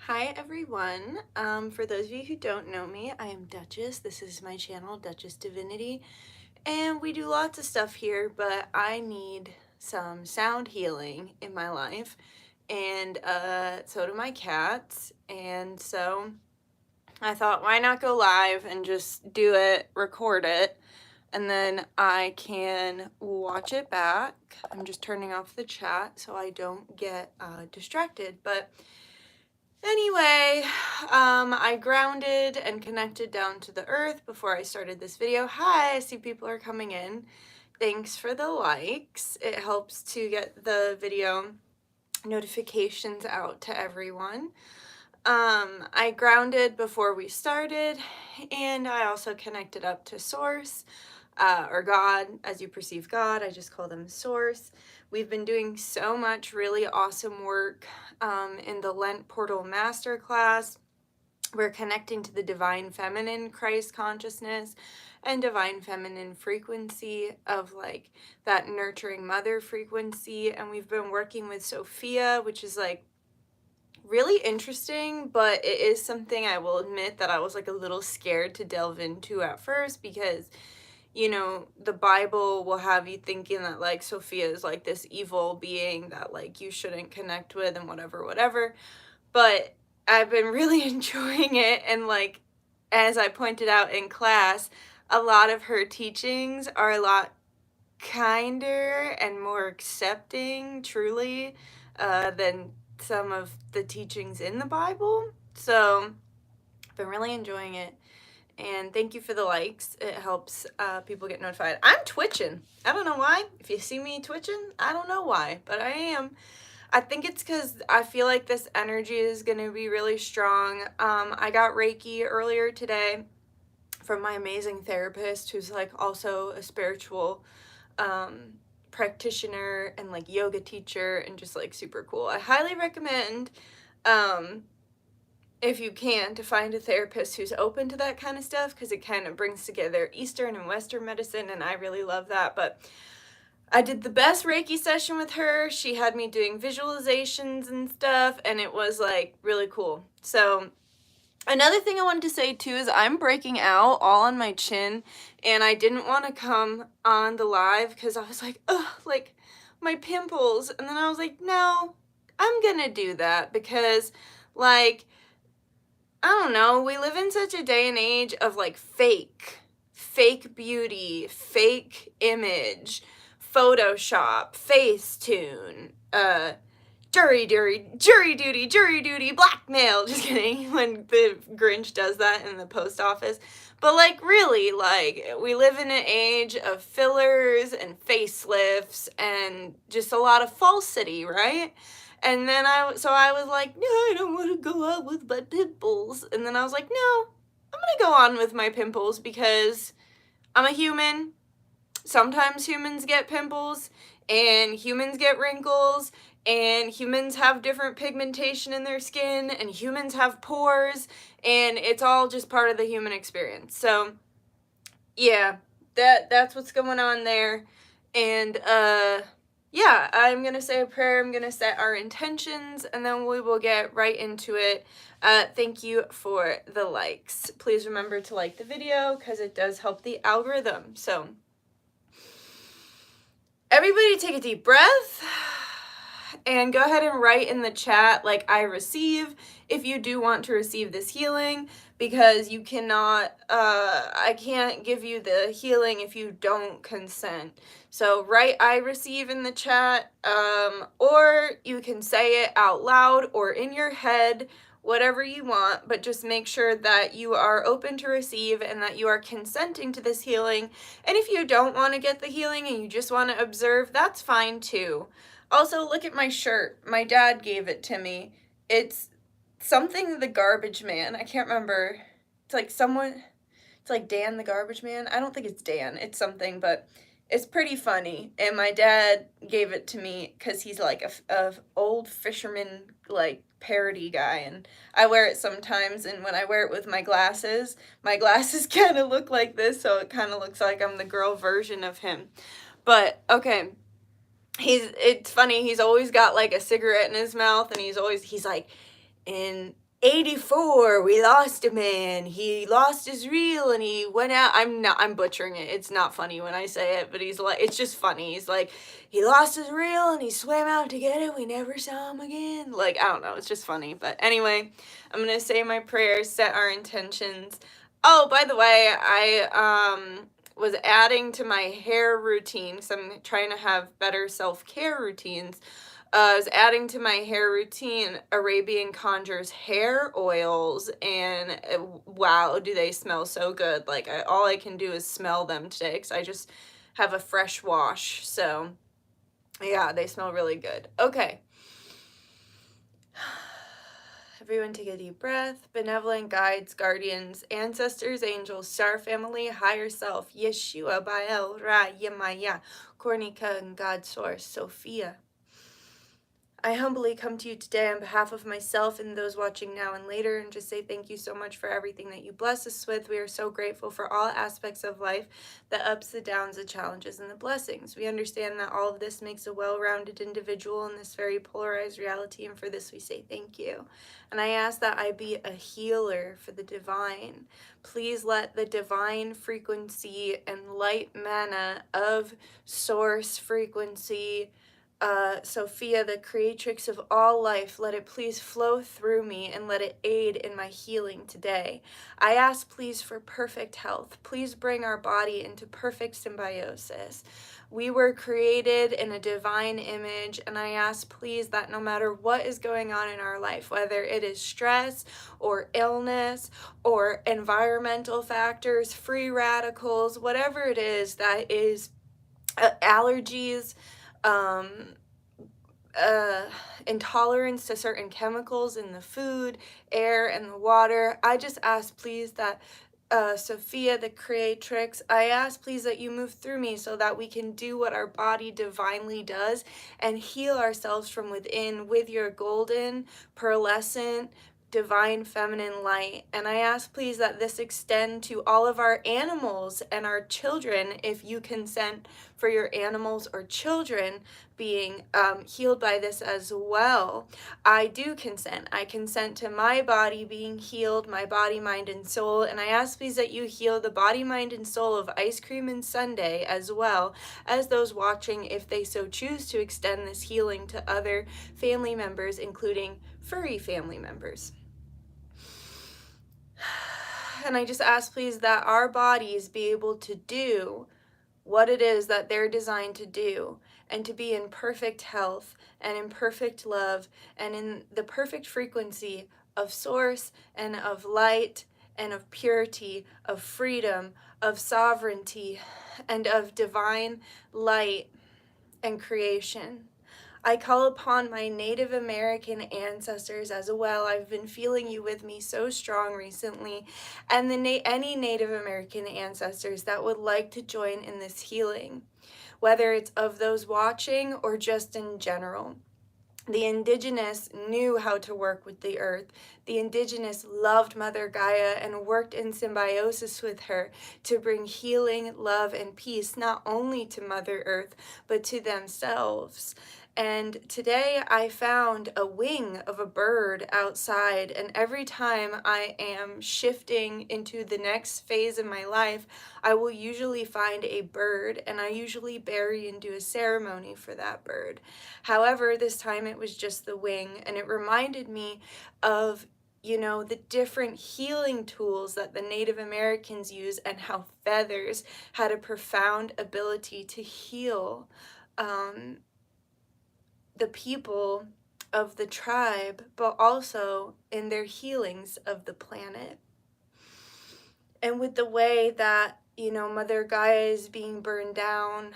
Hi everyone. For those of you who don't know me, I am Dutchess. This is my channel, Dutchess Divinity, and we do lots of stuff here, but I need some sound healing in my life, and so do my cats, and so I thought, why not go live and just do it, record it, and then I can watch it back. I'm just turning off the chat so I don't get distracted, but anyway, I grounded and connected down to the earth before I started this video. Hi, I see people are coming in. Thanks for the likes. It helps to get the video notifications out to everyone. I grounded before we started, and I also connected up to Source, or God, as you perceive God. I just call them Source. We've been doing so much really awesome work in the Lent Portal Masterclass. We're connecting to the Divine Feminine Christ consciousness and Divine Feminine frequency of like that nurturing mother frequency. And we've been working with Sophia, which is like really interesting, but it is something I will admit that I was like a little scared to delve into at first because, you know, the Bible will have you thinking that like Sophia is like this evil being that like you shouldn't connect with and whatever. But I've been really enjoying it, and like as I pointed out in class, a lot of her teachings are a lot kinder and more accepting, truly, than some of the teachings in the Bible. So I've been really enjoying it. And thank you for the likes. It helps people get notified. I'm twitching. I don't know why. If you see me twitching, I don't know why, but I am. I think it's because I feel like this energy is going to be really strong. I got Reiki earlier today from my amazing therapist, who's like also a spiritual practitioner and like yoga teacher and just like super cool. I highly recommend, if you can, to find a therapist who's open to that kind of stuff, because it kind of brings together Eastern and Western medicine, and I really love that. But I did the best Reiki session with her. She had me doing visualizations and stuff, and it was like really cool. So another thing I wanted to say too is I'm breaking out all on my chin, and I didn't want to come on the live because I was like, ugh, like my pimples. And then I was like, no, I'm gonna do that because like, I don't know, we live in such a day and age of like fake beauty, fake image, Photoshop, Facetune, jury duty, blackmail. Just kidding, when the Grinch does that in the post office. But like really, like we live in an age of fillers and facelifts and just a lot of falsity, right? And then I was like, no, I don't want to go out with my pimples. And then I was like, no, I'm gonna go on with my pimples because I'm a human. Sometimes humans get pimples, and humans get wrinkles, and humans have different pigmentation in their skin, and humans have pores, and it's all just part of the human experience. So yeah, that's what's going on there. And yeah, I'm gonna say a prayer, I'm gonna set our intentions, and then we will get right into it. Thank you for the likes. Please remember to like the video because it does help the algorithm. So everybody take a deep breath and go ahead and write in the chat like I receive if you do want to receive this healing, because you cannot, I can't give you the healing if you don't consent. So write I receive in the chat, or you can say it out loud or in your head, whatever you want, but just make sure that you are open to receive and that you are consenting to this healing. And if you don't want to get the healing and you just want to observe, that's fine too. Also, look at my shirt. My dad gave it to me. It's something the Garbage Man. I can't remember. It's like someone, it's like Dan the Garbage Man. I don't think it's Dan. It's something, but it's pretty funny. And my dad gave it to me because he's like a old fisherman like parody guy, and I wear it sometimes, and when I wear it with my glasses kind of look like this, so it kind of looks like I'm the girl version of him. But okay, it's funny, he's always got like a cigarette in his mouth, and he's like, in 84, we lost a man. He lost his reel and he went out. I'm butchering it. It's not funny when I say it, but he's like, it's just funny. He's like, he lost his reel and he swam out to get it. We never saw him again. Like, I don't know. It's just funny. But anyway, I'm going to say my prayers, set our intentions. Oh, by the way, I was adding to my hair routine because I'm trying to have better self-care routines. I was adding to my hair routine Arabian Conjures hair oils, and wow, do they smell so good. Like, all I can do is smell them today because I just have a fresh wash. So, yeah, they smell really good. Okay. Everyone take a deep breath. Benevolent guides, guardians, ancestors, angels, star family, higher self, Yeshua, Baal, Ra, Yemaya, Kornika, and God Source, Sophia. I humbly come to you today on behalf of myself and those watching now and later, and just say thank you so much for everything that you bless us with. We are so grateful for all aspects of life, the ups, the downs, the challenges, and the blessings. We understand that all of this makes a well-rounded individual in this very polarized reality, and for this we say thank you. And I ask that I be a healer for the divine. Please let the divine frequency and light mana of source frequency, Sophia, the creatrix of all life, let it please flow through me and let it aid in my healing today. I ask please for perfect health. Please bring our body into perfect symbiosis. We were created in a divine image, and I ask please that no matter what is going on in our life, whether it is stress or illness or environmental factors, free radicals, whatever it is that is, allergies, um, intolerance to certain chemicals in the food, air, and the water. I just ask, please, that Sophia, the creatrix, I ask, please, that you move through me so that we can do what our body divinely does and heal ourselves from within with your golden, pearlescent, divine feminine light. And I ask please that this extend to all of our animals and our children, if you consent for your animals or children being healed by this as well. I do consent. I consent to my body being healed, my body, mind, and soul. And I ask please that you heal the body, mind, and soul of Ice Cream and Sunday, as well as those watching, if they so choose to extend this healing to other family members, including furry family members. And I just ask please that our bodies be able to do what it is that they're designed to do, and to be in perfect health and in perfect love and in the perfect frequency of source and of light and of purity, of freedom, of sovereignty, and of divine light and creation. I call upon my Native American ancestors as well. I've been feeling you with me so strong recently. And any Native American ancestors that would like to join in this healing, whether it's of those watching or just in general. The indigenous knew how to work with the earth. The indigenous loved Mother Gaia and worked in symbiosis with her to bring healing, love, and peace not only to Mother Earth, but to themselves. And today I found a wing of a bird outside, and every time I am shifting into the next phase of my life, I will usually find a bird, and I usually bury and do a ceremony for that bird. However, this time it was just the wing, and it reminded me of, you know, the different healing tools that the Native Americans use, and how feathers had a profound ability to heal the people of the tribe, but also in their healings of the planet. And with the way that, you know, Mother Gaia is being burned down,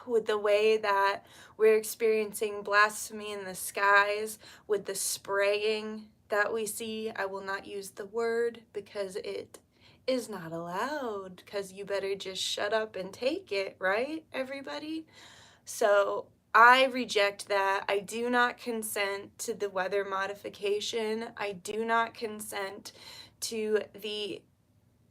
with the way that we're experiencing blasphemy in the skies, with the spraying that we see, I will not use the word because it is not allowed, because you better just shut up and take it, right, everybody? So I reject that. I do not consent to the weather modification. I do not consent to the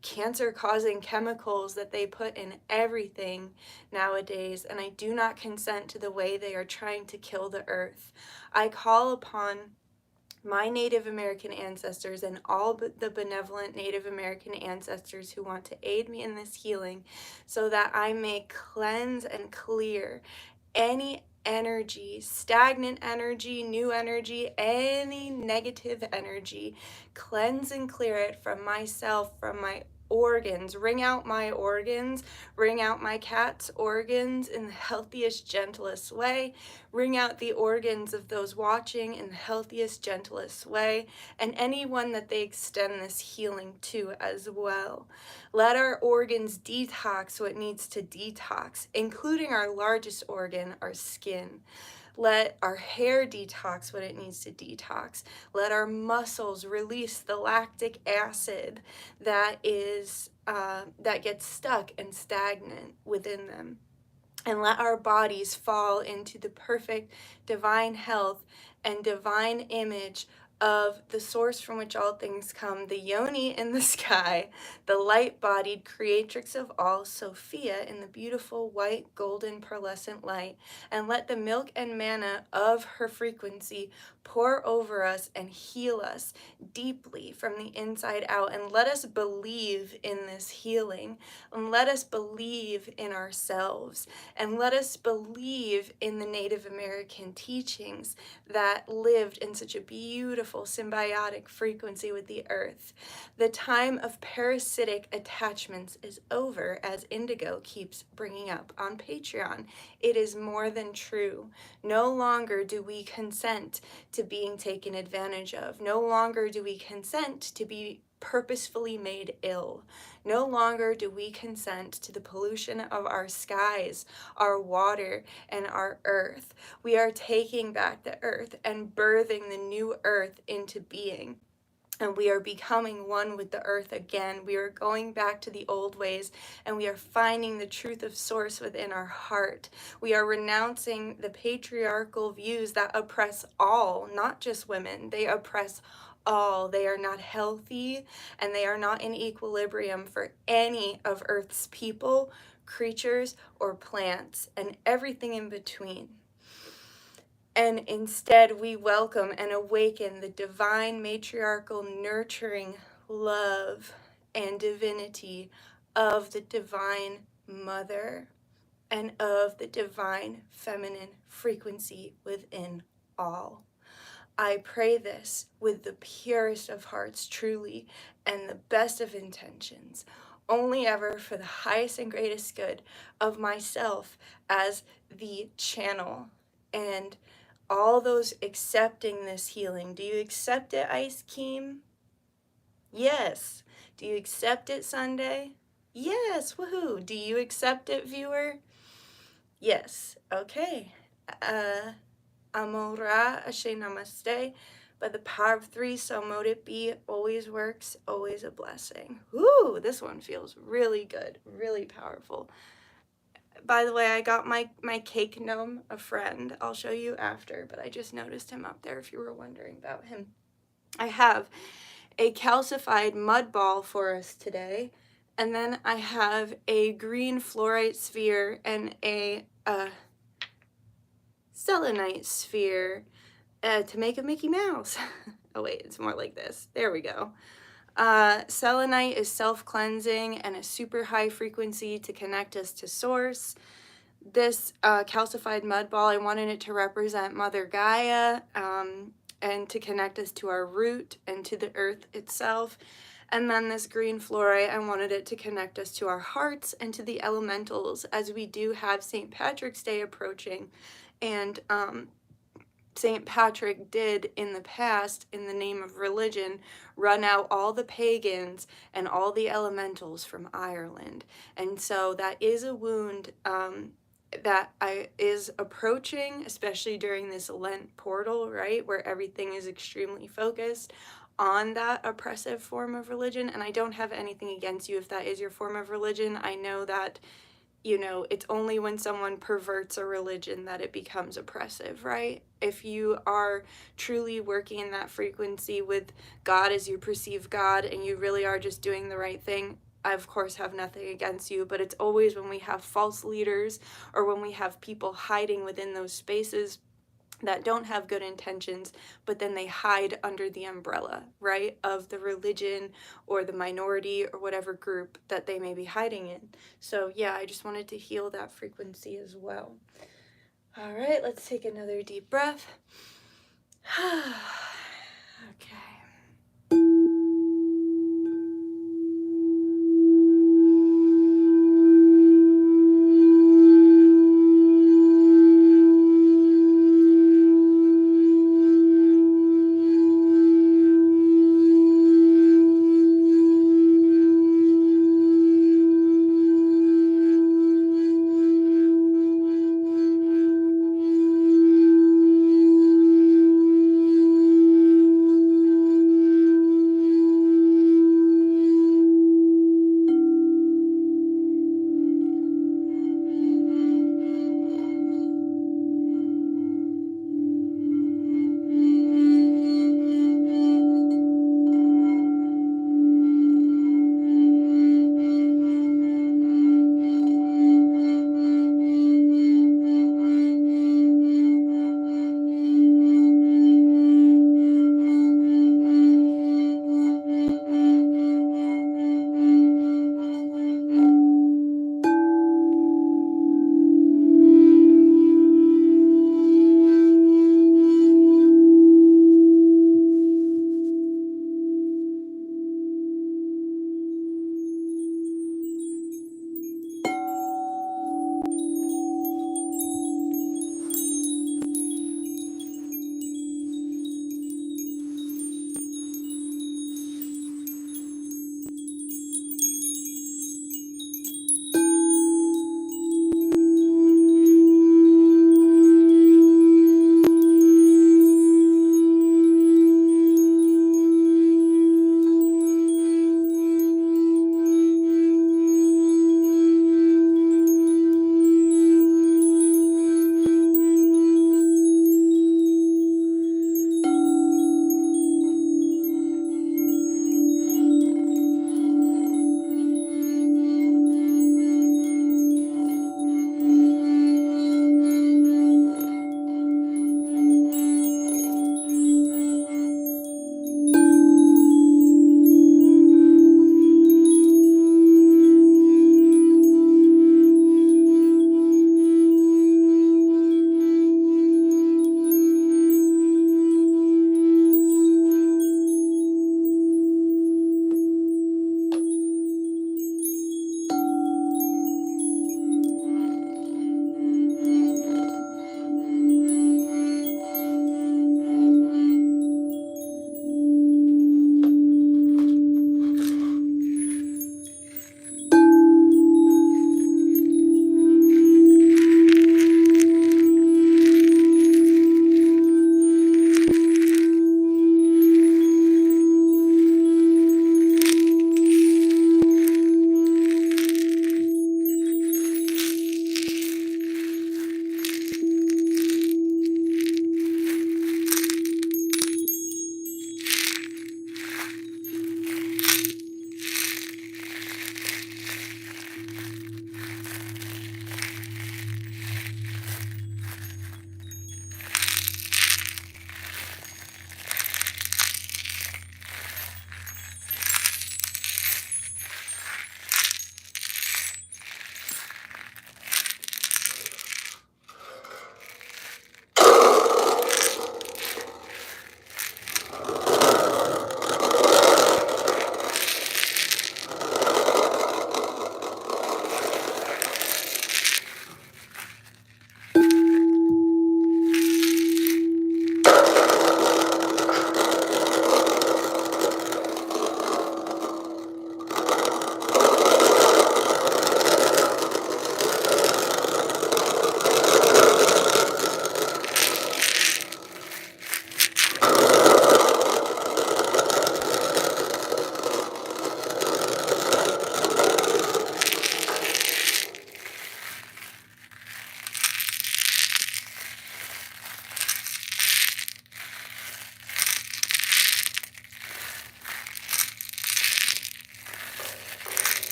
cancer-causing chemicals that they put in everything nowadays, and I do not consent to the way they are trying to kill the earth. I call upon my Native American ancestors and all the benevolent Native American ancestors who want to aid me in this healing, so that I may cleanse and clear any energy, stagnant energy, new energy, any negative energy, cleanse and clear it from myself, from my organs. Wring out my organs, wring out my cat's organs in the healthiest, gentlest way, wring out the organs of those watching in the healthiest, gentlest way, and anyone that they extend this healing to as well. Let our organs detox what needs to detox, including our largest organ, our skin. Let our hair detox what it needs to detox. Let our muscles release the lactic acid that gets stuck and stagnant within them. And let our bodies fall into the perfect divine health and divine image of the source from which all things come, the yoni in the sky, the light-bodied creatrix of all, Sophia, in the beautiful white, golden, pearlescent light. And let the milk and manna of her frequency pour over us and heal us deeply from the inside out. And let us believe in this healing. And let us believe in ourselves. And let us believe in the Native American teachings that lived in such a beautiful symbiotic frequency with the earth. The time of parasitic attachments is over, as Indigo keeps bringing up on Patreon. It is more than true. No longer do we consent to being taken advantage of. No longer do we consent to be purposefully made ill. No longer do we consent to the pollution of our skies, our water, and our earth. We are taking back the earth and birthing the new earth into being. And we are becoming one with the earth again. We are going back to the old ways, and we are finding the truth of source within our heart. We are renouncing the patriarchal views that oppress all, not just women. They oppress all. They are not healthy, and they are not in equilibrium for any of Earth's people, creatures, or plants, and everything in between. And instead, we welcome and awaken the divine, matriarchal, nurturing love and divinity of the divine mother and of the divine feminine frequency within all. I pray this with the purest of hearts, truly, and the best of intentions, only ever for the highest and greatest good of myself as the channel and all those accepting this healing. Do you accept it, Ice Keem? Yes. Do you accept it, Sunday? Yes. Woohoo. Do you accept it, viewer? Yes. Okay. Amora Ashe Namaste. By the power of three, so mote it be. Always works, always a blessing. Ooh, this one feels really good, really powerful. By the way, I got my cake gnome, a friend. I'll show you after, but I just noticed him up there if you were wondering about him. I have a calcified mud ball for us today, and then I have a green fluorite sphere and a selenite sphere to make a Mickey Mouse. Oh wait, it's more like this. There we go. Selenite is self-cleansing and a super high frequency to connect us to source. This calcified mud ball, I wanted it to represent Mother Gaia and to connect us to our root and to the earth itself. And then this green fluorite, I wanted it to connect us to our hearts and to the elementals, as we do have St. Patrick's Day approaching. And St. Patrick did in the past, in the name of religion, run out all the pagans and all the elementals from Ireland. And so that is a wound that is approaching, especially during this Lent portal, right, where everything is extremely focused on that oppressive form of religion. And I don't have anything against you if that is your form of religion. I know that, you know, it's only when someone perverts a religion that it becomes oppressive, right? If you are truly working in that frequency with God as you perceive God, and you really are just doing the right thing, I of course have nothing against you. But it's always when we have false leaders or when we have people hiding within those spaces that don't have good intentions, but then they hide under the umbrella, right, of the religion or the minority or whatever group that they may be hiding in. So yeah, I just wanted to heal that frequency as well. All right, let's take another deep breath. Okay.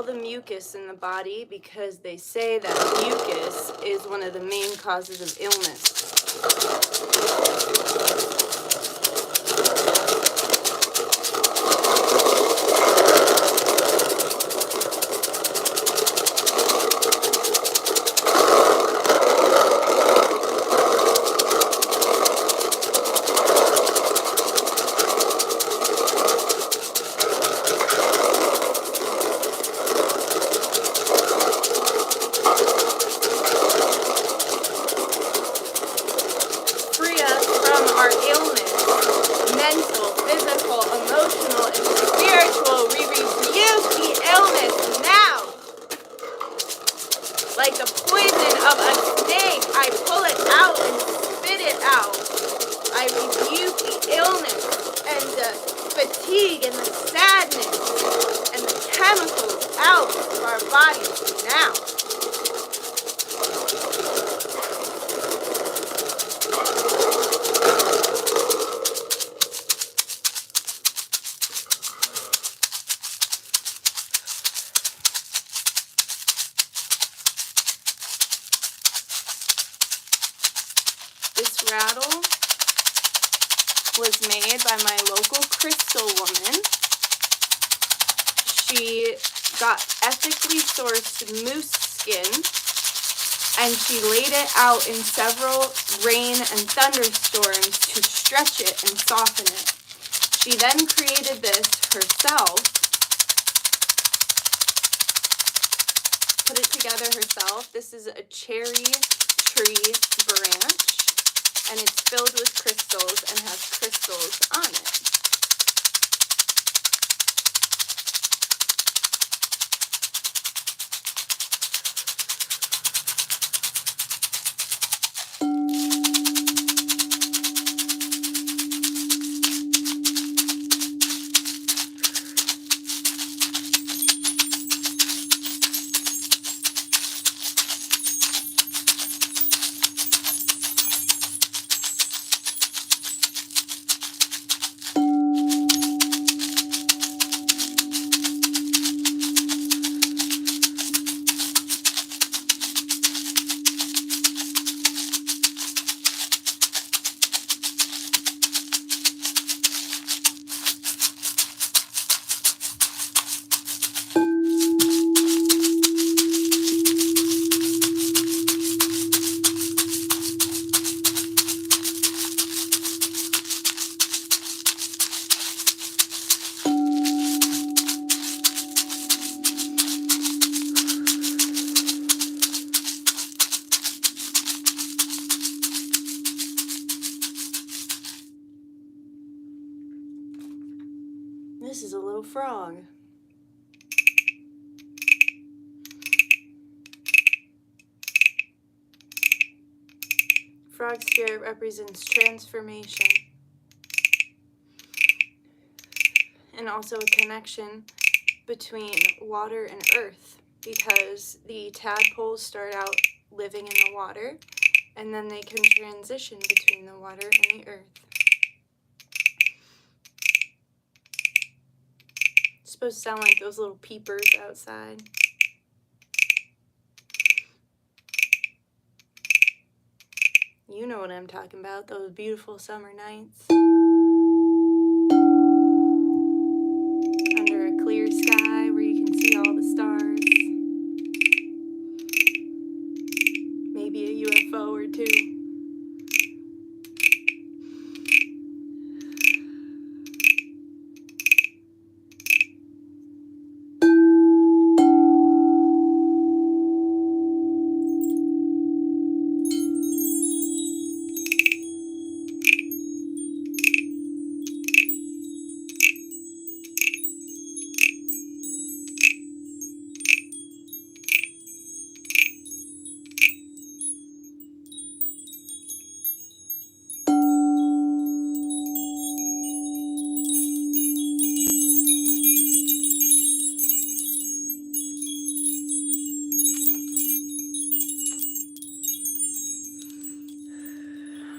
all the mucus in the body because they say that mucus is one of the main causes of illness. Our illness, mental, physical, emotional, and spiritual. We rebuke the illness now. Like the poison of a snake, I pull it out and spit it out. I rebuke the illness and the fatigue and the sadness and the chemicals out of our bodies now. This rattle was made by my local crystal woman. She got ethically sourced moose skin and she laid it out in several rain and thunderstorms to stretch it and soften it. She then created this herself, put it together herself. This is a cherry tree branch. And it's filled with crystals and has crystals on it. This is a little frog. Frog spirit represents transformation and also a connection between water and earth, because the tadpoles start out living in the water and then they can transition between the water and the earth. It's supposed to sound like those little peepers outside. You know what I'm talking about, those beautiful summer nights. Under a clear sky where you can see all the stars. Maybe a UFO or two.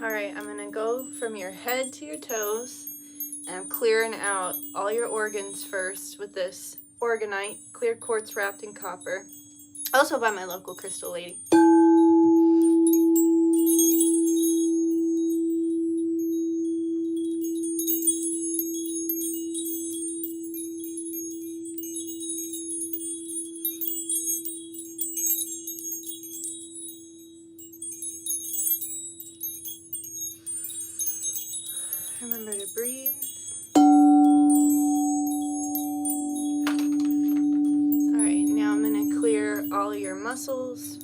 Alright, I'm going to go from your head to your toes, and I'm clearing out all your organs first with this Orgonite, clear quartz wrapped in copper. Also by my local crystal lady. Remember to breathe. Alright, now I'm going to clear all your muscles.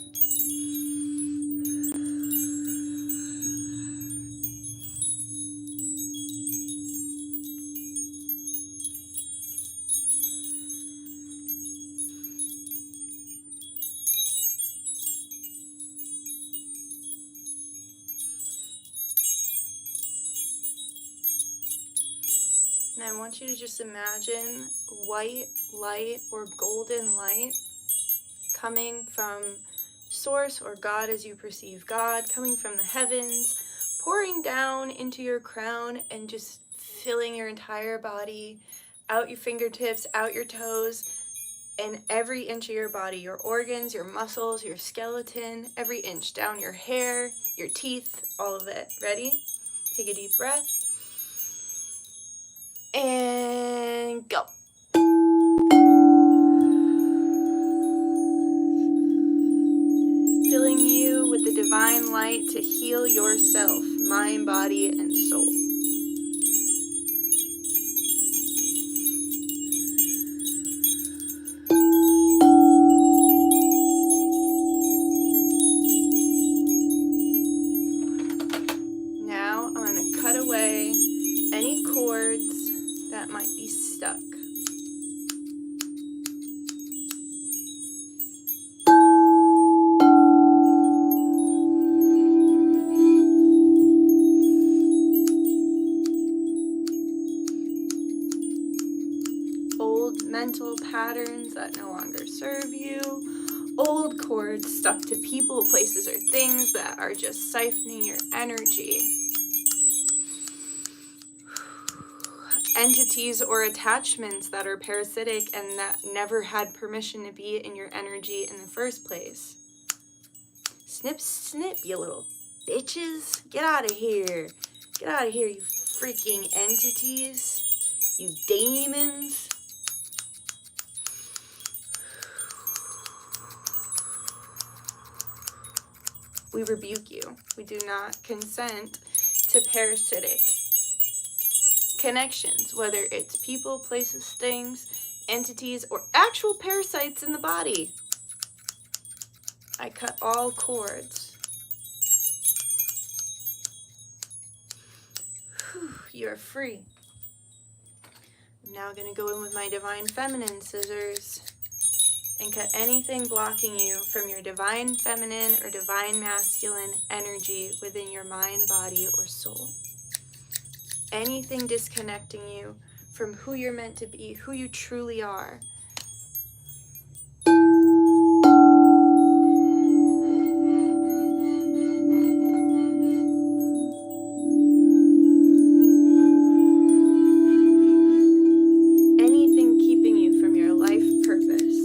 And I want you to just imagine white light or golden light coming from Source or God as you perceive God, coming from the heavens, pouring down into your crown and just filling your entire body, out your fingertips, out your toes, and every inch of your body, your organs, your muscles, your skeleton, every inch, down your hair, your teeth, all of it. Ready? Take a deep breath. And go. Filling you with the divine light to heal yourself, mind, body, and soul. Now I'm going to cut away any cords that might be stuck. Old mental patterns that no longer serve you. Old cords stuck to people, places, or things that are just siphoning your energy. Entities or attachments that are parasitic and that never had permission to be in your energy in the first place. Snip, snip, you little bitches. Get out of here. Get out of here, you freaking entities. You demons. We rebuke you. We do not consent to parasitic connections, whether it's people, places, things, entities, or actual parasites in the body. I cut all cords. Whew, you're free. I'm now going to go in with my divine feminine scissors and cut anything blocking you from your divine feminine or divine masculine energy within your mind, body, or soul. Anything disconnecting you from who you're meant to be, who you truly are. Anything keeping you from your life purpose.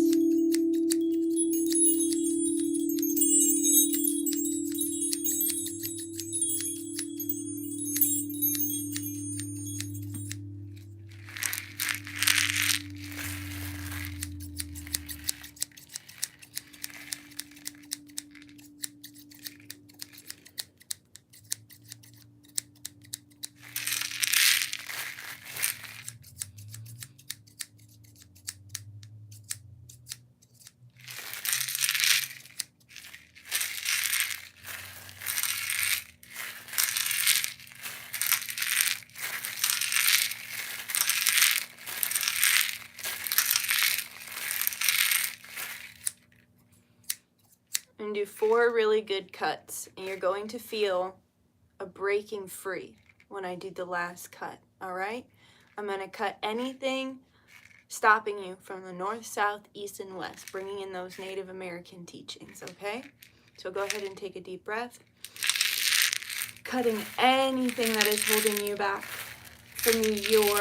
And do 4 really good cuts, and you're going to feel a breaking free when I do the last cut. All right, I'm going to cut anything stopping you from the north, south, east, and west, bringing in those Native American teachings. Okay, so go ahead and take a deep breath, cutting anything that is holding you back from your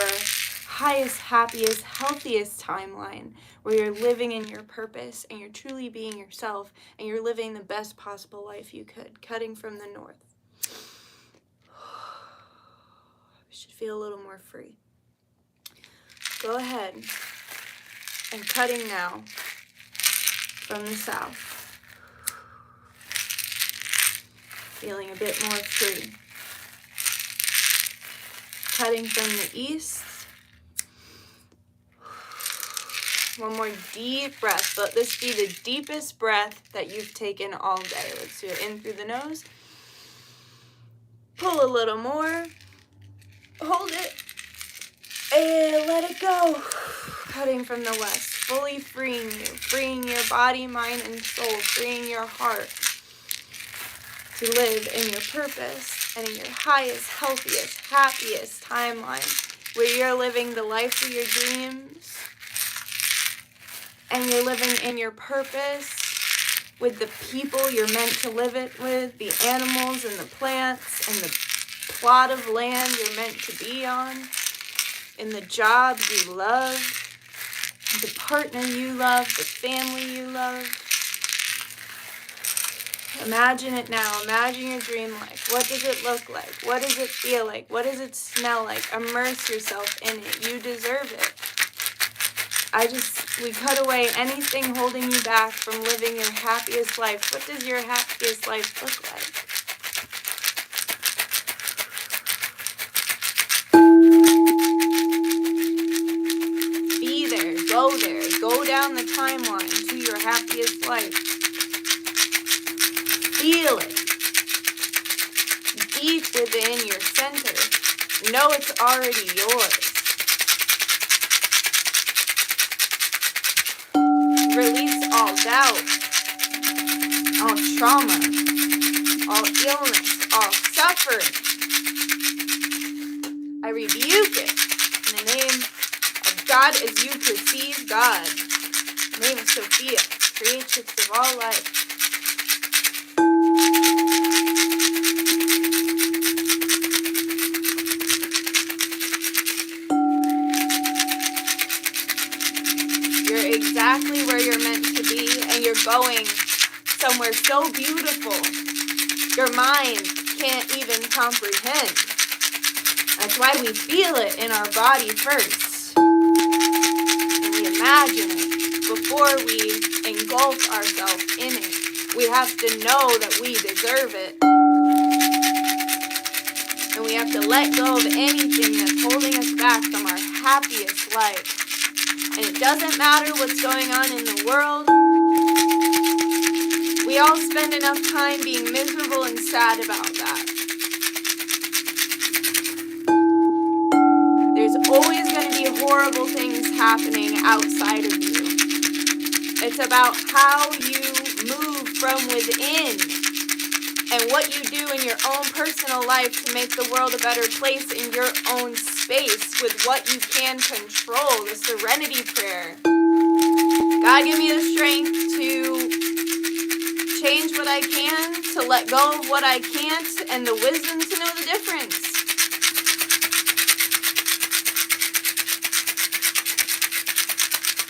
highest, happiest, healthiest timeline where you're living in your purpose and you're truly being yourself and you're living the best possible life you could, cutting from the north. You should feel a little more free. Go ahead and cutting now from the south. Feeling a bit more free. Cutting from the east. One more deep breath. Let this be the deepest breath that you've taken all day. Let's do it in through the nose. Pull a little more. Hold it. And let it go. Cutting from the west. Fully freeing you. Freeing your body, mind, and soul. Freeing your heart to live in your purpose and in your highest, healthiest, happiest timeline where you're living the life of your dreams and you're living in your purpose with the people you're meant to live it with, the animals and the plants and the plot of land you're meant to be on, in the job you love, the partner you love, the family you love. Imagine it now. Imagine your dream life. What does it look like? What does it feel like? What does it smell like? Immerse yourself in it. You deserve it. We cut away anything holding you back from living your happiest life. What does your happiest life look like? Be there. Go there. Go down the timeline to your happiest life. Feel it deep within your center. Know it's already yours. Release all doubt, all trauma, all illness, all suffering. I rebuke it in the name of God as you perceive God. In the name of Sophia, creatrix of all life. Exactly where you're meant to be, and you're going somewhere so beautiful your mind can't even comprehend. That's why we feel it in our body first, and we imagine it before we engulf ourselves in it. We have to know that we deserve it, and we have to let go of anything that's holding us back from our happiest life. And it doesn't matter what's going on in the world. We all spend enough time being miserable and sad about that. There's always going to be horrible things happening outside of you. It's about how you move from within and what you do in your own personal life to make the world a better place in your own space with what you can control, the serenity prayer. God, give me the strength to change what I can, to let go of what I can't, and the wisdom to know the difference.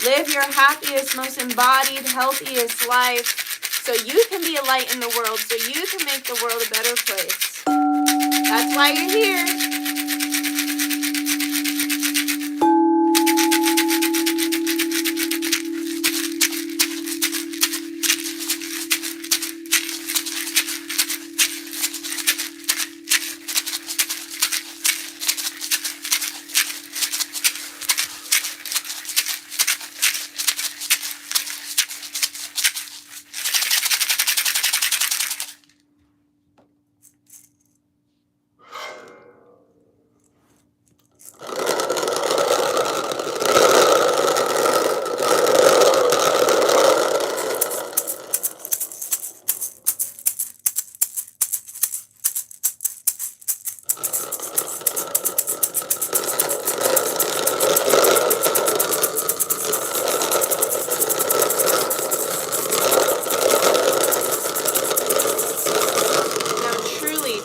Live your happiest, most embodied, healthiest life so you can be a light in the world, so you can make the world a better place. That's why you're here.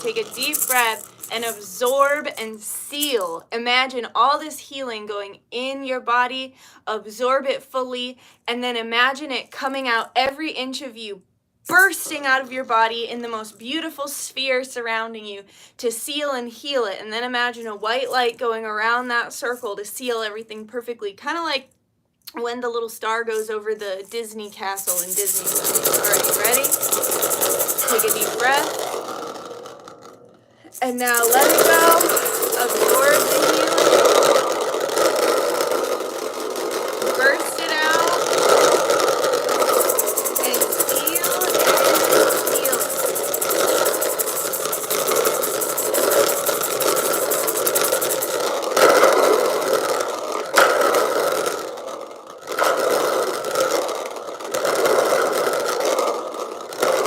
Take a deep breath and absorb and seal. Imagine all this healing going in your body, absorb it fully, and then imagine it coming out, every inch of you bursting out of your body in the most beautiful sphere surrounding you to seal and heal it. And then imagine a white light going around that circle to seal everything perfectly, kind of like when the little star goes over the Disney castle in Disneyland. All right, ready? Take a deep breath. And now let it go. Absorb the healing. Burst it out. And seal and seal.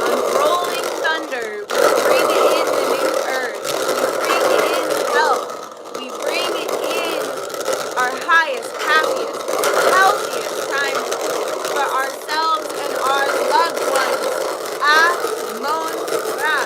Unrolling thunder. We bring in the new earth. We bring in health. We bring in our highest, happiest, healthiest time for ourselves and our loved ones. Amon Ra.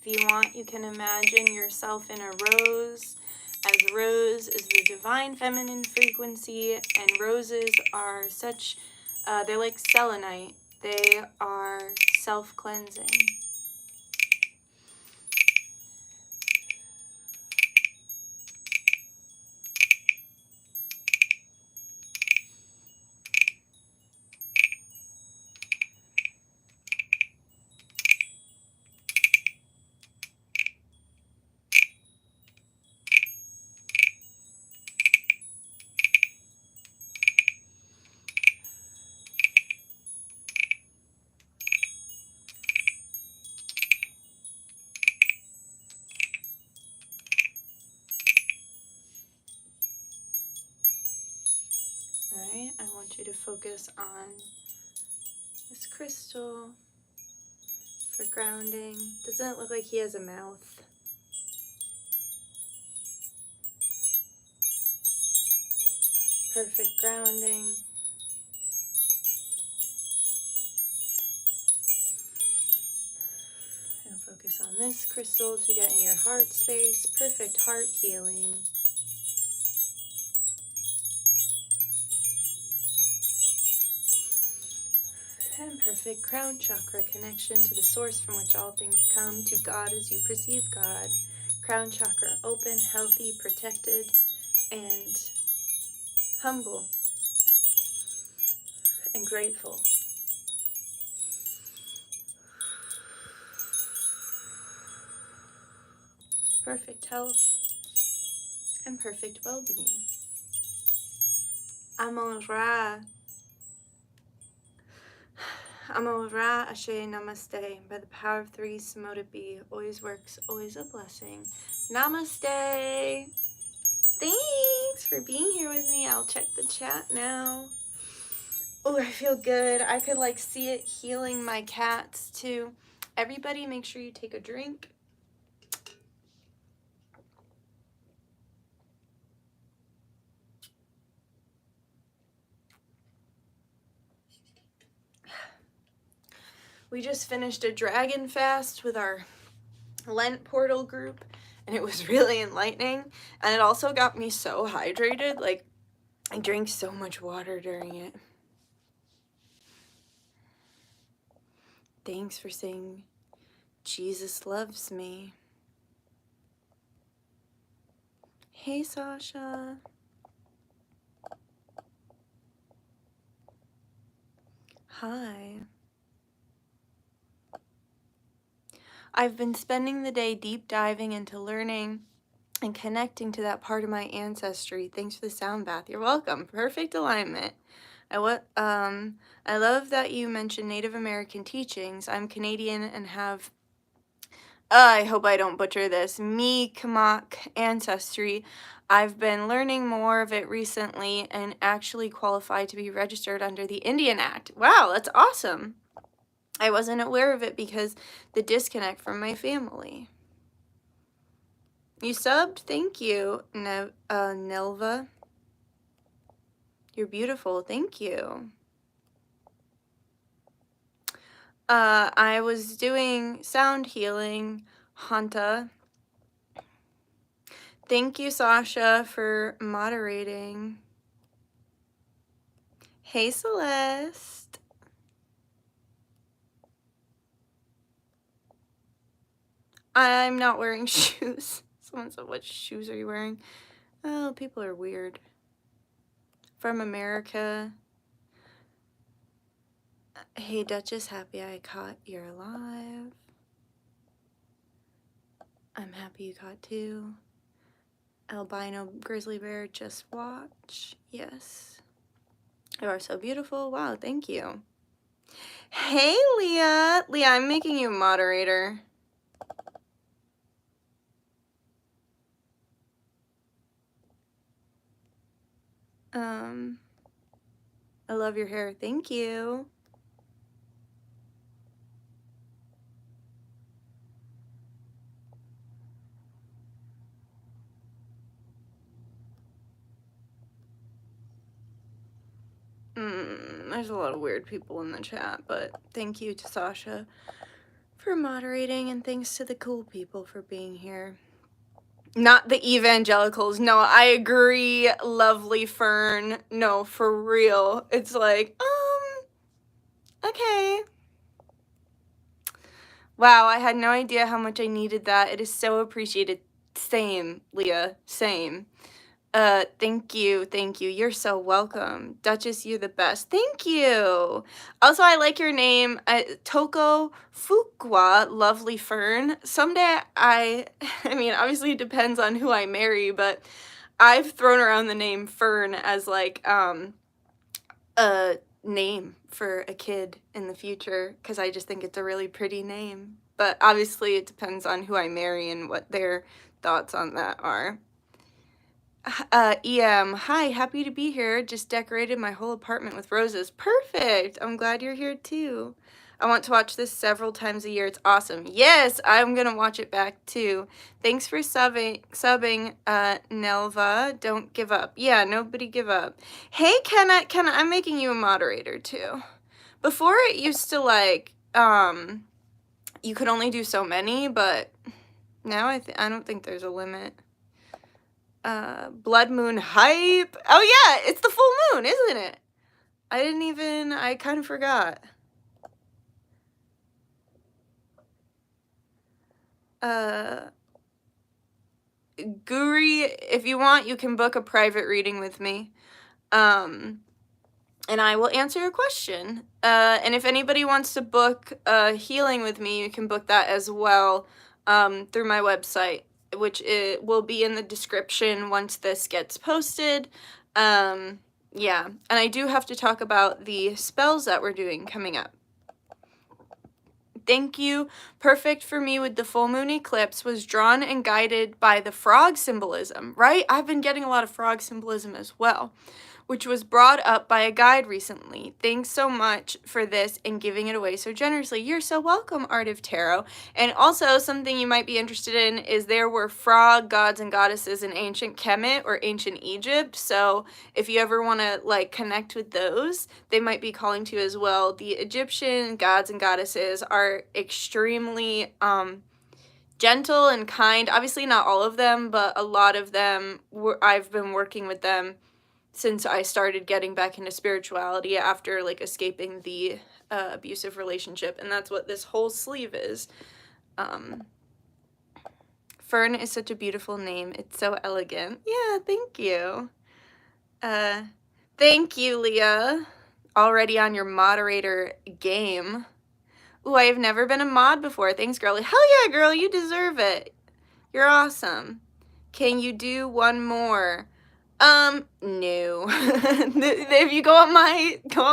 If you want, you can imagine yourself in a rose, as rose is the divine feminine frequency, and roses are such, they're like selenite. They are self-cleansing. Alright, I want you to focus on this crystal for grounding. Doesn't it look like he has a mouth? Perfect grounding. And focus on this crystal to get in your heart space. Perfect heart healing. And perfect crown chakra connection to the source from which all things come, to God as you perceive God. Crown chakra open, healthy, protected, and humble and grateful. Perfect health and perfect well-being. Amon-Ra. Amon-Ra Ashe Namaste. By the power of three, so mote it be. Always works, always a blessing. Namaste. Thanks for being here with me. I'll check the chat now. Oh, I feel good. I could like see it healing my cats too. Everybody make sure you take a drink. We just finished a dragon fast with our Lent portal group, and it was really enlightening, and it also got me so hydrated. Like, I drank so much water during it. Thanks for saying Jesus loves me. Hey, Sasha. Hi. I've been spending the day deep diving into learning and connecting to that part of my ancestry. Thanks for the sound bath. You're welcome. Perfect alignment. I love that you mentioned Native American teachings. I'm Canadian and have, I hope I don't butcher this, Mi'kmaq ancestry. I've been learning more of it recently and actually qualified to be registered under the Indian Act. Wow, that's awesome. I wasn't aware of it because the disconnect from my family. You subbed? Thank you, Nelva. You're beautiful. Thank you. I was doing sound healing, Hanta. Thank you, Sasha, for moderating. Hey, Celeste. I'm not wearing shoes. Someone said, what shoes are you wearing? Oh, people are weird. From America. Hey, Duchess, happy I caught you're alive. I'm happy you caught too. Albino grizzly bear, just watch. Yes. You are so beautiful. Wow, thank you. Hey, Leah. Leah, I'm making you a moderator. I love your hair. Thank you. There's a lot of weird people in the chat, but thank you to Sasha for moderating, and thanks to the cool people for being here. Not the evangelicals. No, I agree, lovely Fern. No, for real. It's like, okay. Wow, I had no idea how much I needed that. It is so appreciated. Same, Leah, same. Thank you, thank you. You're so welcome. Duchess, you're the best. Thank you. Also, I like your name, Toko Fuqua, lovely Fern. Someday I mean, obviously it depends on who I marry, but I've thrown around the name Fern as like, a name for a kid in the future, because I just think it's a really pretty name. But obviously it depends on who I marry and what their thoughts on that are. EM, hi, happy to be here. Just decorated my whole apartment with roses. Perfect. I'm glad you're here too. I want to watch this several times a year. It's awesome. Yes, I'm gonna watch it back too. Thanks for subbing, Nelva. Don't give up. Yeah, nobody give up. Hey, Kenna, I'm making you a moderator too. Before it used to like, you could only do so many, but now I don't think there's a limit. Blood moon hype. Oh yeah, it's the full moon, isn't it? I kind of forgot. Guri, if you want, you can book a private reading with me. And I will answer your question. And if anybody wants to book healing with me, you can book that as well through my website, which it will be in the description once this gets posted. Yeah, and I do have to talk about the spells that we're doing coming up. Thank you. Perfect for me with the full moon eclipse was drawn and guided by the frog symbolism, right? I've been getting a lot of frog symbolism as well, which was brought up by a guide recently. Thanks so much for this and giving it away so generously. You're so welcome, Art of Tarot. And also, something you might be interested in is there were frog gods and goddesses in ancient Kemet or ancient Egypt. So if you ever want to like connect with those, they might be calling to you as well. The Egyptian gods and goddesses are extremely gentle and kind. Obviously not all of them, but a lot of them, I've been working with them since I started getting back into spirituality after like escaping the abusive relationship, and that's what this whole sleeve is. Fern is such a beautiful name. It's so elegant. Yeah, thank you. Thank you, Leah. Already on your moderator game. Ooh, I have never been a mod before. Thanks, girlie. Hell yeah, girl, you deserve it. You're awesome. Can you do one more? No. If you go on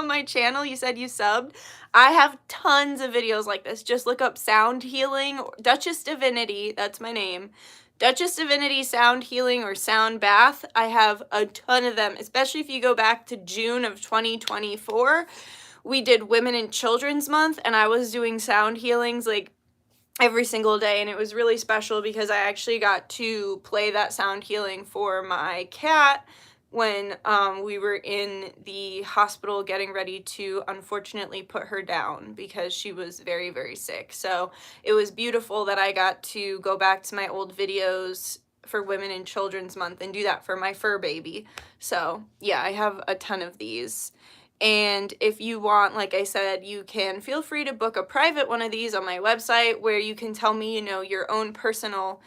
my channel, you said you subbed. I have tons of videos like this. Just look up sound healing, Dutchess Divinity, that's my name. Dutchess Divinity sound healing or sound bath. I have a ton of them, especially if you go back to June of 2024. We did Women and Children's Month, and I was doing sound healings like every single day, and it was really special because I actually got to play that sound healing for my cat when we were in the hospital getting ready to unfortunately put her down because she was very, very sick. So it was beautiful that I got to go back to my old videos for Women and Children's Month and do that for my fur baby. So yeah, I have a ton of these. And if you want, like I said, you can feel free to book a private one of these on my website where you can tell me, you know, your own personal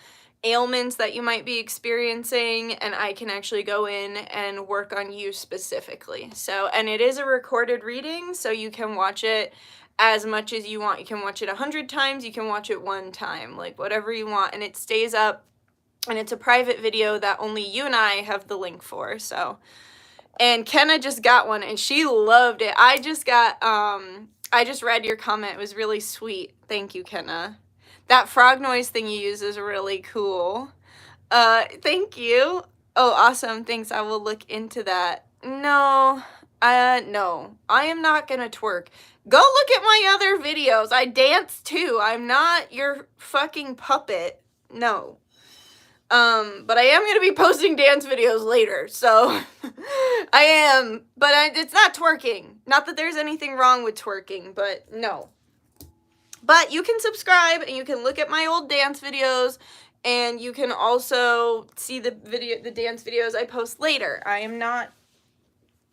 ailments that you might be experiencing, and I can actually go in and work on you specifically. So, and it is a recorded reading, so you can watch it as much as you want. You can watch it 100 times, you can watch it one time, like whatever you want, and it stays up, and it's a private video that only you and I have the link for, so. And Kenna just got one, and she loved it. I just read your comment. It was really sweet. Thank you, Kenna. That frog noise thing you use is really cool. Thank you. Oh, awesome. Thanks. I will look into that. No. No. I am not gonna twerk. Go look at my other videos. I dance too. I'm not your fucking puppet. No. But I am going to be posting dance videos later, so I am, but it's not twerking. Not that there's anything wrong with twerking, but no. But you can subscribe, and you can look at my old dance videos, and you can also see the dance videos I post later. I am not,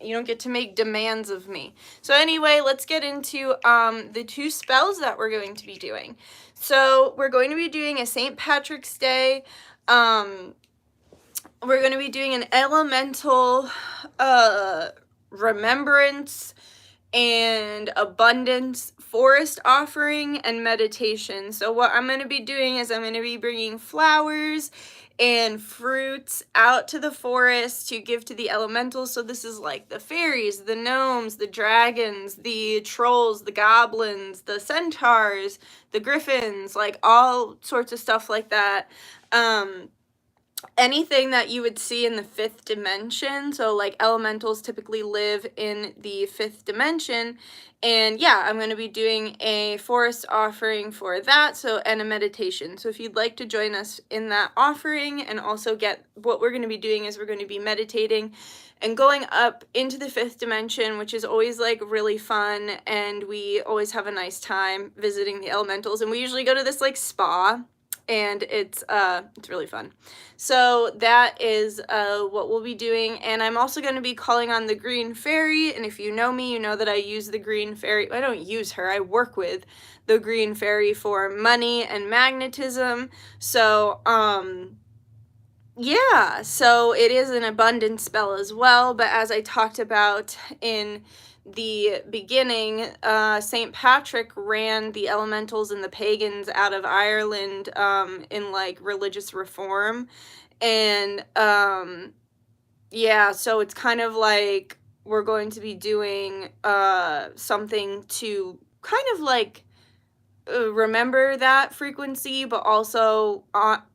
you don't get to make demands of me. So anyway, let's get into the 2 spells that we're going to be doing. So we're going to be doing a St. Patrick's Day. We're going to be doing an elemental remembrance and abundance forest offering and meditation. So what I'm going to be doing is I'm going to be bringing flowers and fruits out to the forest to give to the elementals. So this is like the fairies, the gnomes, the dragons, the trolls, the goblins, the centaurs, the griffins, like all sorts of stuff like that. Anything that you would see in the 5th dimension. So like elementals typically live in the 5th dimension. And yeah, I'm going to be doing a forest offering for that, so, and a meditation. So if you'd like to join us in that offering and also get, what we're going to be doing is we're going to be meditating and going up into the 5th dimension, which is always like really fun, and we always have a nice time visiting the elementals, and we usually go to this like spa, and it's really fun. So that is what we'll be doing, and I'm also going to be calling on the green fairy, and if you know me, you know that I use the green fairy. I don't use her, I work with the green fairy for money and magnetism. So yeah, so it is an abundance spell as well, but as I talked about in the beginning, St. Patrick ran the elementals and the pagans out of Ireland in like religious reform, and yeah, so it's kind of like we're going to be doing something to kind of like remember that frequency, but also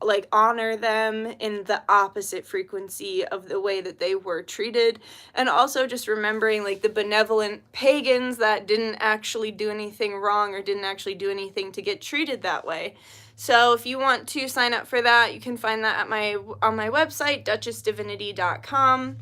like honor them in the opposite frequency of the way that they were treated, and also just remembering like the benevolent pagans that didn't actually do anything wrong or didn't actually do anything to get treated that way. So if you want to sign up for that, you can find that at on my website, DutchessDivinity.com.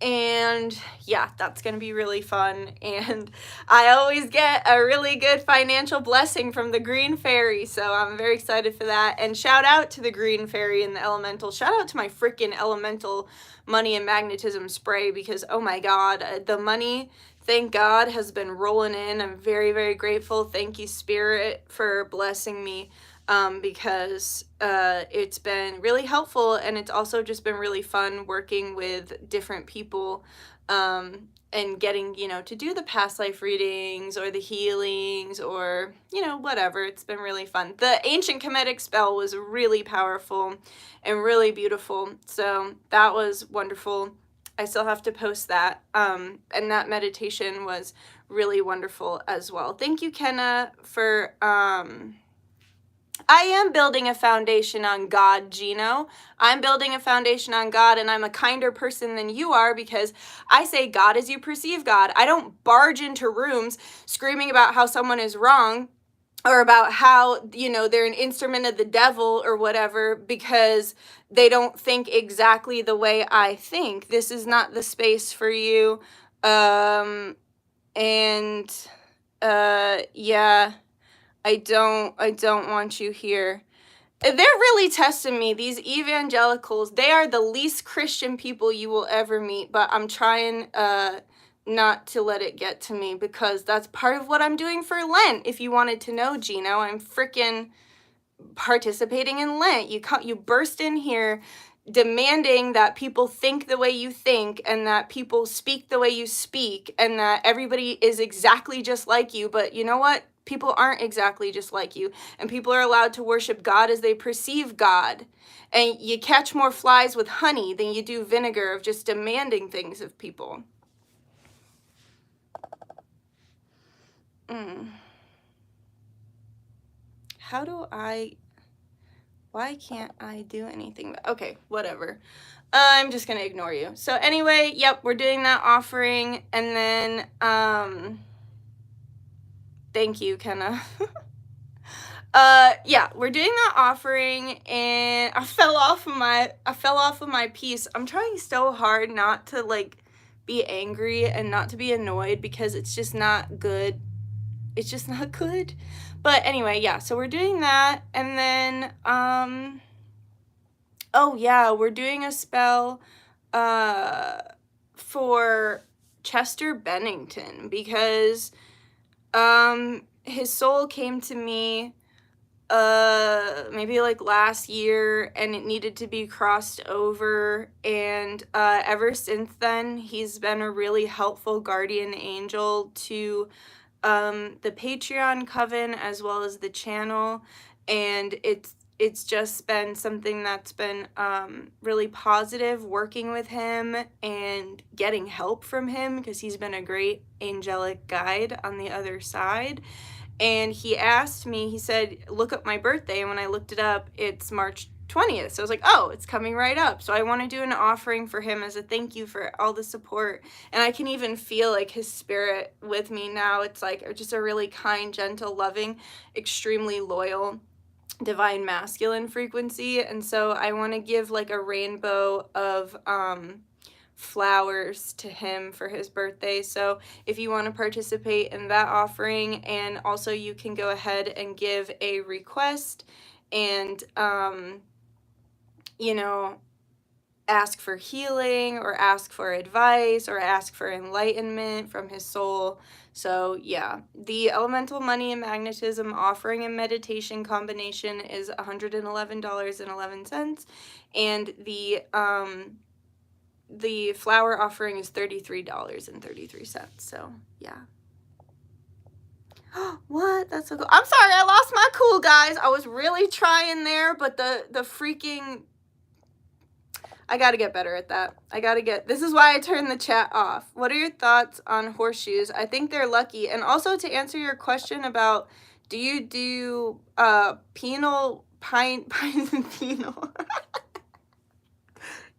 And yeah, that's going to be really fun. And I always get a really good financial blessing from the green fairy, so I'm very excited for that. And shout out to the green fairy and the elemental. Shout out to my freaking elemental money and magnetism spray, because oh my god, the money, thank God, has been rolling in. I'm very, very grateful. Thank you, Spirit, for blessing me. Because it's been really helpful, and it's also just been really fun working with different people, and getting, you know, to do the past life readings or the healings or, you know, whatever. It's been really fun. The ancient Kemetic spell was really powerful and really beautiful, so that was wonderful. I still have to post that, and that meditation was really wonderful as well. Thank you, Kenna, for I am building a foundation on God, Gino. I'm building a foundation on God, and I'm a kinder person than you are, because I say God as you perceive God. I don't barge into rooms screaming about how someone is wrong or about how, you know, they're an instrument of the devil or whatever because they don't think exactly the way I think. This is not the space for you. Yeah. I don't want you here. They're really testing me. These evangelicals, they are the least Christian people you will ever meet, but I'm trying not to let it get to me, because that's part of what I'm doing for Lent. If you wanted to know, Gino, I'm freaking participating in Lent. You burst in here demanding that people think the way you think, and that people speak the way you speak, and that everybody is exactly just like you. But you know what? People aren't exactly just like you, and people are allowed to worship God as they perceive God. And you catch more flies with honey than you do vinegar of just demanding things of people. Why can't I do anything? Okay, whatever. I'm just gonna ignore you. So anyway, yep, we're doing that offering, and then thank you, Kenna. Yeah, we're doing that offering, and I fell off of my piece. I'm trying so hard not to like be angry and not to be annoyed, because it's just not good. It's just not good. But anyway, yeah, so we're doing that, and then oh yeah, we're doing a spell for Chester Bennington, because his soul came to me maybe like last year, and it needed to be crossed over, and ever since then he's been a really helpful guardian angel to the Patreon coven as well as the channel, and it's just been something that's been really positive working with him and getting help from him, because he's been a great angelic guide on the other side. And he asked me, he said, look up my birthday, and when I looked it up, it's March 20th. So I was like, oh, it's coming right up. So I want to do an offering for him as a thank you for all the support. And I can even feel like his spirit with me now. It's like just a really kind, gentle, loving, extremely loyal, divine masculine frequency. And so I want to give like a rainbow of flowers to him for his birthday. So if you want to participate in that offering, and also you can go ahead and give a request and you know, ask for healing or ask for advice or ask for enlightenment from his soul. So yeah, the elemental money and magnetism offering and meditation combination is $111.11, and the flower offering is $33.33. So yeah. What? That's so cool. I'm sorry, I lost my cool, guys. I was really trying there, but the freaking, I gotta get better at that. This is why I turned the chat off. What are your thoughts on horseshoes? I think they're lucky. And also, to answer your question about, do you do penal penal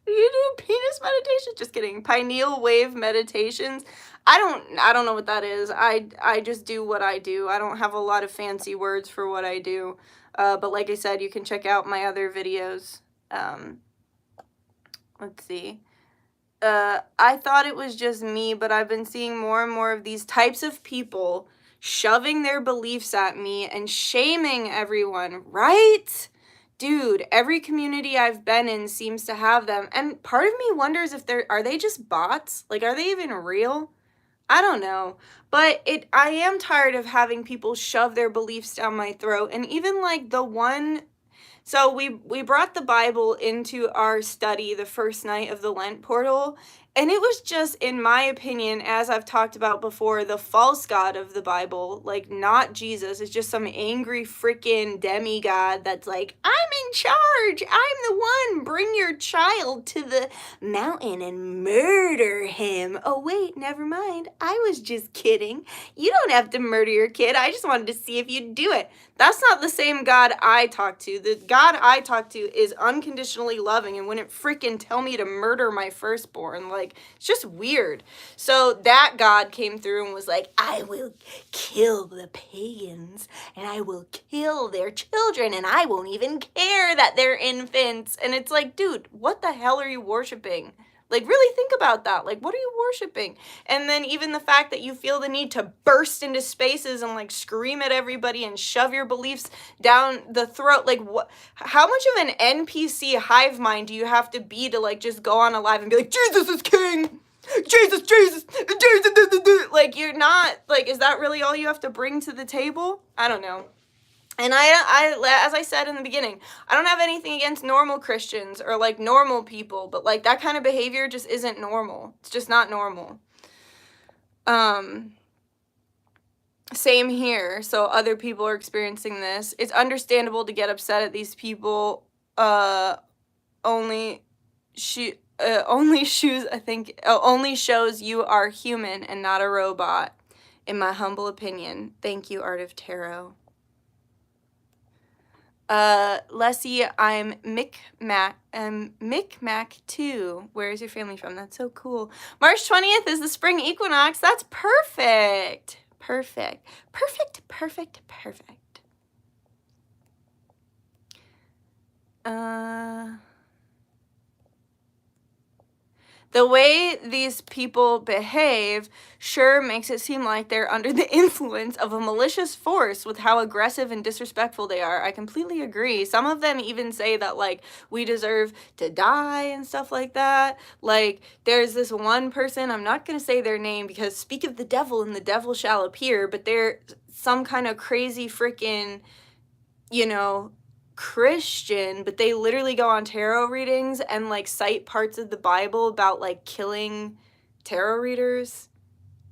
do you do penis meditation? Just kidding. Pineal wave meditations. I don't know what that is. I just do what I do. I don't have a lot of fancy words for what I do. But like I said, you can check out my other videos. Let's see. I thought it was just me, but I've been seeing more and more of these types of people shoving their beliefs at me and shaming everyone, right? Dude, every community I've been in seems to have them. And part of me wonders if are they just bots? Like, are they even real? I don't know. But I am tired of having people shove their beliefs down my throat. And even like the one, so we brought the Bible into our study the first night of the Lent portal, and it was just, in my opinion, as I've talked about before, the false god of the Bible, like not Jesus. It's just some angry freaking demigod that's like, I'm in charge. I'm the one. Bring your child to the mountain and murder him. Oh wait, never mind. I was just kidding. You don't have to murder your kid. I just wanted to see if you'd do it. That's not the same God I talk to. The God I talk to is unconditionally loving and wouldn't freaking tell me to murder my firstborn. Like, it's just weird. So that God came through and was like, I will kill the pagans and I will kill their children and I won't even care that they're infants. And it's like, dude, what the hell are you worshiping? Like, really think about that. Like, what are you worshiping? And then even the fact that you feel the need to burst into spaces and like scream at everybody and shove your beliefs down the throat. Like, what? How much of an NPC hive mind do you have to be to like just go on a live and be like, Jesus is king. Jesus, Jesus, Jesus. Like, you're not, like, is that really all you have to bring to the table? I don't know. And as I said in the beginning, I don't have anything against normal Christians or like normal people, but like that kind of behavior just isn't normal. It's just not normal. Same here. So other people are experiencing this. It's understandable to get upset at these people. Only shows you are human and not a robot, in my humble opinion. Thank you, Art of Tarot. Leslie, I'm Micmac too. Where is your family from? That's so cool. March 20th is the spring equinox. That's perfect. Perfect. Perfect, perfect, perfect. The way these people behave sure makes it seem like they're under the influence of a malicious force with how aggressive and disrespectful they are. I completely agree. Some of them even say that, like, we deserve to die and stuff like that. Like, there's this one person, I'm not going to say their name because speak of the devil and the devil shall appear, but they're some kind of crazy freaking, you know, Christian, but they literally go on tarot readings and like cite parts of the Bible about like killing tarot readers.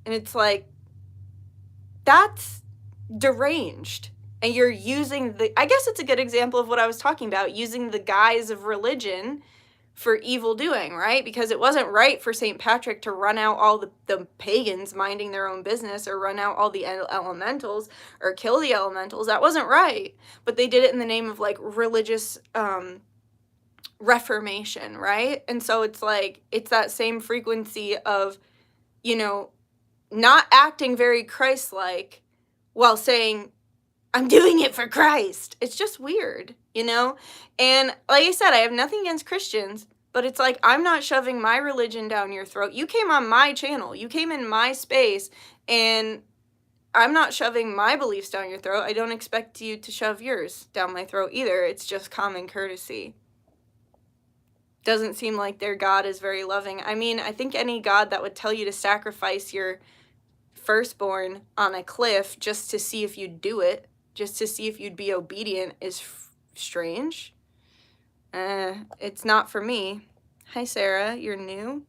And it's like, that's deranged. And you're using I guess it's a good example of what I was talking about, using the guise of religion for evil doing, right? Because it wasn't right for St. Patrick to run out all the pagans minding their own business or run out all the elementals or kill the elementals. That wasn't right. But they did it in the name of like religious reformation, right? And so it's like, it's that same frequency of, you know, not acting very Christ-like while saying, I'm doing it for Christ. It's just weird, you know? And like I said, I have nothing against Christians, but it's like, I'm not shoving my religion down your throat. You came on my channel. You came in my space, and I'm not shoving my beliefs down your throat. I don't expect you to shove yours down my throat either. It's just common courtesy. Doesn't seem like their God is very loving. I mean, I think any God that would tell you to sacrifice your firstborn on a cliff just to see if you'd do it, just to see if you'd be obedient, is strange. It's not for me. Hi, Sarah. You're new.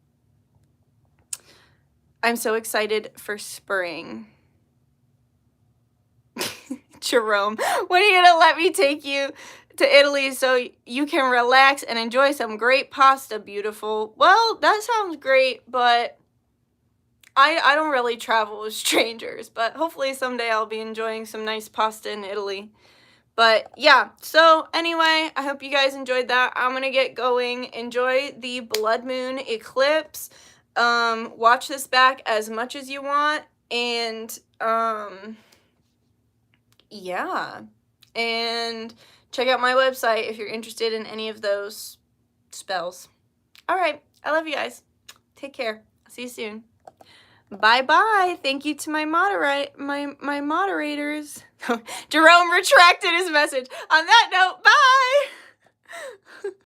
I'm so excited for spring. Jerome, when are you gonna let me take you to Italy so you can relax and enjoy some great pasta, beautiful? Well, that sounds great, but I don't really travel with strangers, but hopefully someday I'll be enjoying some nice pasta in Italy. But yeah, so anyway, I hope you guys enjoyed that. I'm gonna get going. Enjoy the blood moon eclipse. Watch this back as much as you want, and yeah, and check out my website if you're interested in any of those spells. All right, I love you guys. Take care. I'll see you soon. Bye-bye. Thank you to my moderators. Jerome retracted his message. On that note, bye!